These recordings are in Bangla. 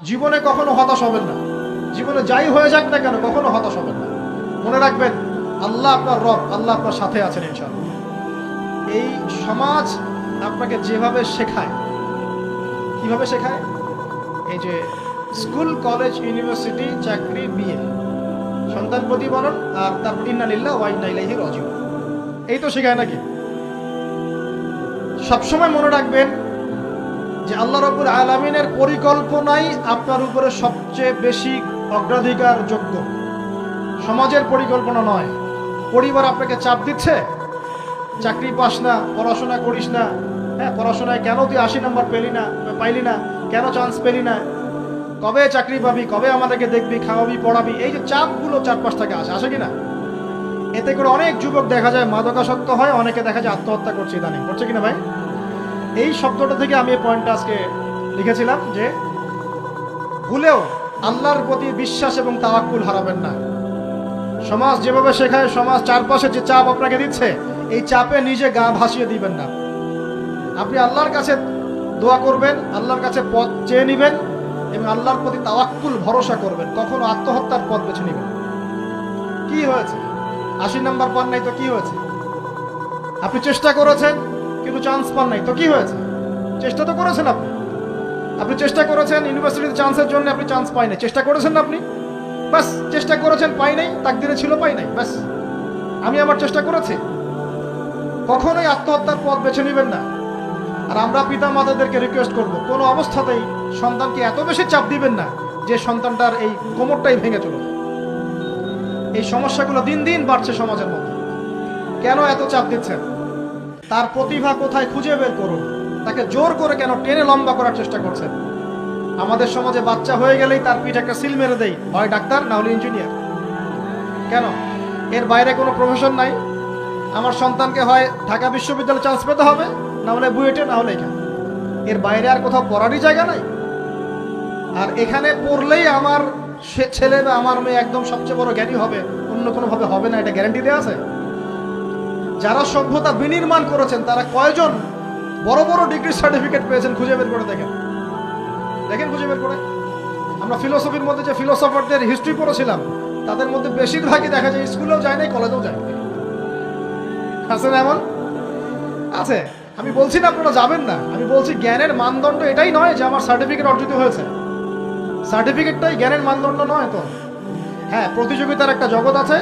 জীবনে কখনো হতাশ হবেন না। জীবনে যাই হয়ে যাক না কেন কখনো হতাশ হবেন না। মনে রাখবেন আল্লাহ আপনার রব, আল্লাহ আপনার সাথে আছেন ইনশাআল্লাহ। এই সমাজ আপনাকে যেভাবে শেখায়, কিভাবে শেখায়, এই যে স্কুল, কলেজ, ইউনিভার্সিটি, চাকরি, বিয়ে, সন্তান প্রতিপালন, আর তারপর ইন্না লিল্লাহি ওয়া ইন্না ইলাইহি রাজিউন, এই তো শেখায় নাকি? সবসময় মনে রাখবেন যে আল্লাহ রাব্বুল আলামিনের পরিকল্পনাই আপনার উপরে সবচেয়ে বেশি অগ্রাধিকার যোগ্য, সমাজের পরিকল্পনা নয়। পরিবার আপনাকে চাপ দিচ্ছে, চাকরি পাস না, পড়াশোনা করিস না, হ্যাঁ পড়াশোনায় কেন তুই 80 নম্বর পাইলি না, কেন চান্স পেলি না, কবে চাকরি পাবি, কবে আমাদেরকে দেখবি, খাওয়াবি, পড়াবি, এই যে চাপগুলো চারপাশ থেকে আসে কি না? এতে করে অনেক যুবক দেখা যায় মাদকাসক্ত হয়, অনেকে দেখা যায় আত্মহত্যা করছে, ইদানিং করছে কিনা ভাই? এই শব্দটা থেকে আমি এই পয়েন্টটা আজকে লিখেছিলাম যে ভুলেও আল্লাহর প্রতি বিশ্বাস এবং তাওয়াক্কুল হারাবেন না। সমাজ যেভাবে শেখায়, সমাজ চারপাশে যে চাপ আপনাকে দিচ্ছে, এই চাপে নিজে গা ভাসিয়ে দিবেন না। আপনি আল্লাহর কাছে দোয়া করবেন, আল্লাহর কাছে পথ চেয়ে নেবেন এবং আল্লাহর প্রতি তাওয়াক্কুল ভরসা করবেন। কখনো আত্মহত্যার পথ বেছে নেবেন। কি হয়েছে? 80 নাম্বার পান নাই তো কি হয়েছে? আপনি চেষ্টা করেছেন কিন্তু চান্স পান নাই তো কি হয়েছে? চেষ্টা তো করেছেন আপনি। আপনি চেষ্টা করেছেন ইউনিভার্সিটিতে চান্সের জন্য, আপনি চান্স পাই নাই, চেষ্টা করেছেন না আপনি? বাস, চেষ্টা করেছেন, পাই নাই, তাকদিরে ছিল পাই নাই, বাস। আমি আমার চেষ্টা করেছি। কখনোই আত্মহত্যার পথ বেছে নেবেন না। আর আমরা পিতা মাতাদেরকে রিকোয়েস্ট করব, কোনো অবস্থাতেই সন্তানকে এত বেশি চাপ দিবেন না যে সন্তানটার এই কোমরটাই ভেঙে চলে। এই সমস্যাগুলো দিন দিন বাড়ছে সমাজের মধ্যে। কেন এত চাপ দিচ্ছেন? তার প্রতিভা কোথায় খুঁজে বের করুন। তাকে জোর করে কেন টেনে লম্বা করার চেষ্টা করছেন? আমাদের সমাজে বাচ্চা হয়ে গেলেই তার পিঠে একটা সিল মেরে দেয়, হয় ডাক্তার না হলে ইঞ্জিনিয়ার। কেন? এর বাইরে কোনো প্রফেশন নাই? আমার সন্তানকে হয় ঢাকা বিশ্ববিদ্যালয়ে চান্স পেতে হবে, না হলে বুয়েটে, না হলে এখানে। এর বাইরে আর কোথাও পড়ারই জায়গা নাই। আর এখানে পড়লেই আমার ছেলে বা আমার মেয়ে একদম সবচেয়ে বড় জ্ঞানী হবে, অন্য কোনোভাবে হবে না, এটা গ্যারান্টি দেওয়া আছে? যারা সভ্যতা বিনির্মাণ করেছেন তারা কয়জন বড় বড় ডিগ্রি সার্টিফিকেট পেয়েছেন খুঁজে বের করে দেখেন। দেখেন খুঁজে বের করে। আমরা ফিলোসফির মধ্যে যে ফিলোসফারদের হিস্ট্রি পড়েছিলাম, তাদের মধ্যে বেশিরভাগই দেখা যায় স্কুলেও যায় নাই, কলেজেও যায়। আছে না এমন? আছে। আমি বলছি না আপনারা যাবেন না, আমি বলছি জ্ঞানের মানদণ্ড এটাই নয় যে আমার সার্টিফিকেট অর্জিত হয়েছে। সার্টিফিকেটটাই জ্ঞানের মানদণ্ড নয় তো। হ্যাঁ, প্রতিযোগিতার একটা জগৎ আছে,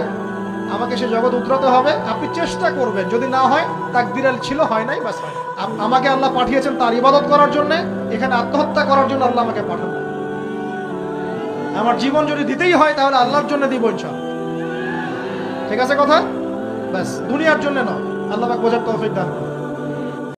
আমাকে সে জগৎ উতরাতে হবে। আপনি চেষ্টা করবেন, যদি না হয় তাকদীরে ছিল, হয় নাই, বাস। হয় আমাকে আল্লাহ পাঠিয়েছেন তার ইবাদত করার জন্য, এখানে আত্মহত্যা করার জন্য আল্লাহ আমাকে পাঠান না। আমার জীবন যদি দিতেই হয় তাহলে আল্লাহর জন্য দিব ইনশাআল্লাহ। ঠিক আছে কথা? বাস, দুনিয়ার জন্য নয়। আল্লাহ পাক বোঝার তৌফিক দান করুন।